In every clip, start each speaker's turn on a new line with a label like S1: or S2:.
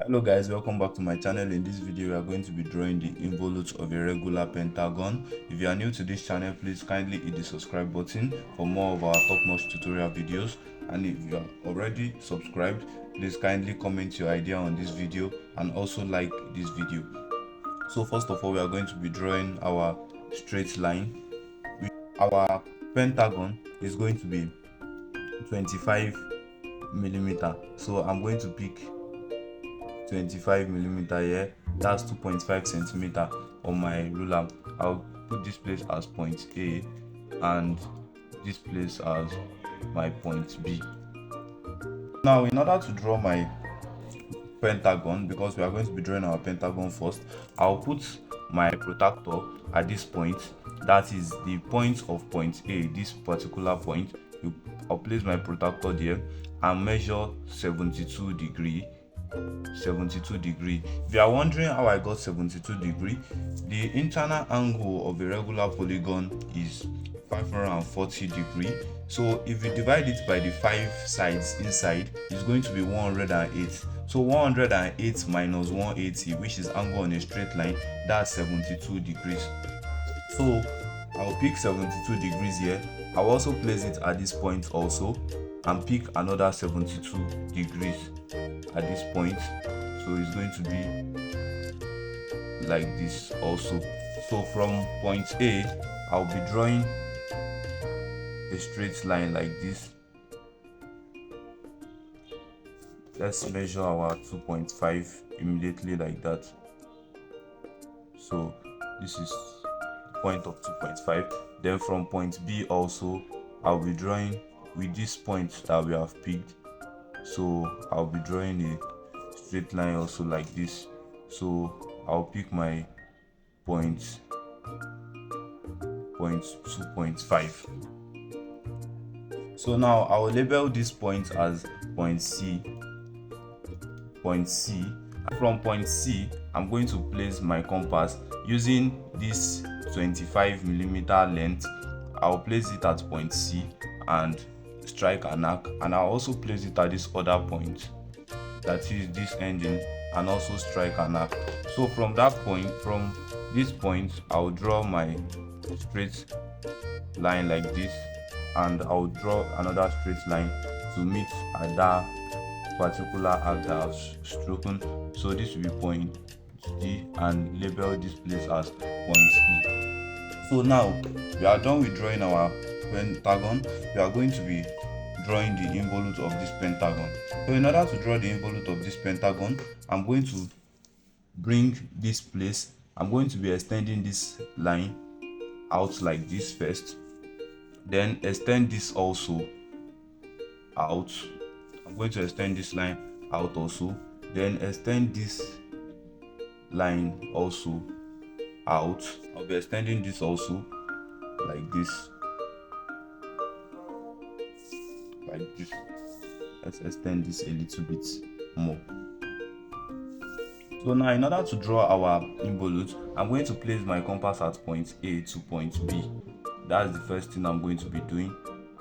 S1: Hello guys, welcome back to my channel. In this video we are going to be drawing the involute of a regular pentagon. If you are new to this channel, please kindly hit the subscribe button for more of our top-notch tutorial videos, and if you are already subscribed, please kindly comment your idea on this video and also like this video. So first of all, we are going to be drawing our straight line. Our pentagon is going to be 25 millimeter, so I'm going to pick 25 millimeter here. That's 2.5 centimeter on my ruler. I'll put this place as point A and this place as my point B. Now, in order to draw my pentagon, because we are going to be drawing our pentagon first, I'll put my protractor at this point. That is the point of point A, this particular point. I'll place my protractor there and measure 72 degree. If you are wondering how I got 72 degree, the internal angle of a regular polygon is 540 degree. So if you divide it by the 5 sides inside, it's going to be 108. So 108 minus 180, which is angle on a straight line, that's 72 degrees. So I'll pick 72 degrees here. I'll also place it at this point also and pick another 72 degrees at this point. So it's going to be like this also. So from point A, I'll be drawing a straight line like this. Let's measure our 2.5 immediately like that. So this is the point of 2.5. Then from point B also, I'll be drawing with this point that we have picked. So I'll be drawing a straight line also like this. So I'll pick my point 2.5. So now I will label this point as point C. From point C, I'm going to place my compass using this 25 millimeter length. I'll place it at point C and strike an arc, and I'll also place it at this other point, that is this ending, and also strike an arc. So from that point, from this point, I'll draw my straight line like this, and I'll draw another straight line to meet at that particular arc that I've stroken. So this will be point D, and label this place as point E. So now we are done with drawing our pentagon. We are going to be drawing the involute of this pentagon. So in order to draw the involute of this pentagon, I'm going to bring this place. I'm going to be extending this line out like this first, then extend this also out. I'm going to extend this line out also, then extend this line also out. I'll be extending this also like this. Let's extend this a little bit more. So now, in order to draw our involute, I'm going to place my compass at point A to point B. That's the first thing I'm going to be doing.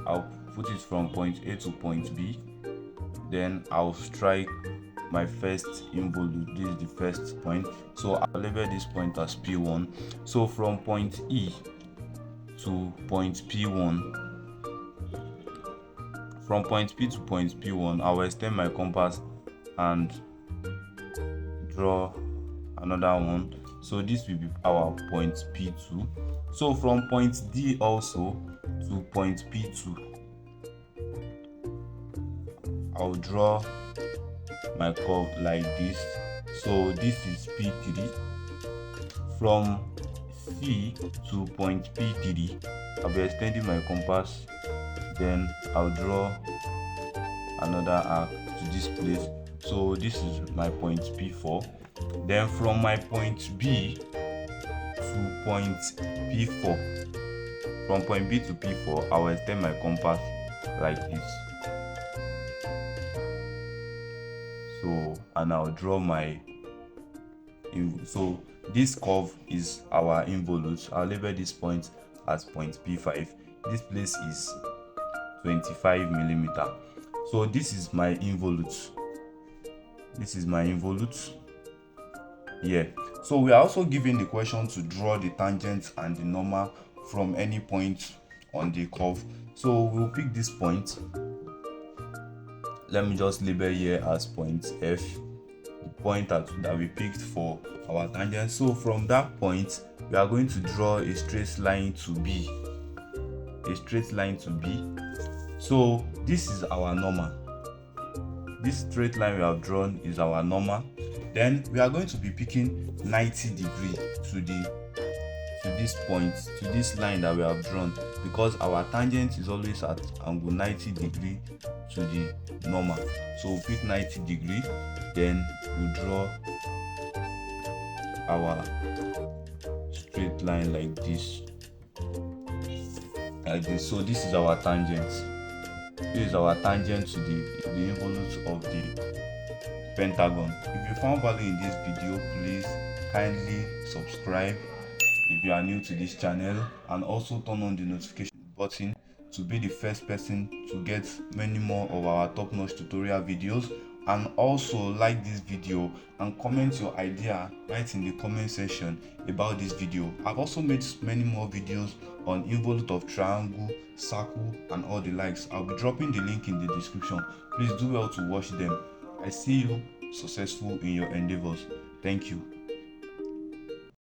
S1: I'll put it from point A to point B, then I'll strike my first involute. This is the first point, so I'll label this point as P1. So from point E to point P1, from point P to point P1, I will extend my compass and draw another one. So this will be our point P2. So from point D also to point P2, I'll draw my curve like this. So this is P3. From C to point P3, I'll be extending my compass, then I'll draw another arc to this place. So this is my point P4. Then from my point B to point P4, from point B to P4, I will extend my compass like this. So, and I'll draw my so this curve is our involute. I'll label this point as point P5. This place is 25 millimeter. So this is my involute. This is my involute. Yeah, so we are also given the question to draw the tangent and the normal from any point on the curve. So we'll pick this point. Let me just label here as point F, the point that we picked for our tangent. So from that point, we are going to draw a straight line to B. A straight line to B. So this is our normal. This straight line we have drawn is our normal. Then we are going to be picking 90 degrees to this point, to this line that we have drawn, because our tangent is always at angle 90 degree to the normal. So we'll pick 90 degree, then we'll draw our straight line like this. So this is our tangent. This is our tangent to the involute of the pentagon. If you found value in this video, please kindly subscribe if you are new to this channel, and also turn on the notification button to be the first person to get many more of our top-notch tutorial videos. And also like this video and comment your idea right in the comment section about this video. I've also made many more videos on involute of triangle, circle, and all the likes. I'll be dropping the link in the description. Please do well to watch them. I see you successful in your endeavors. Thank you.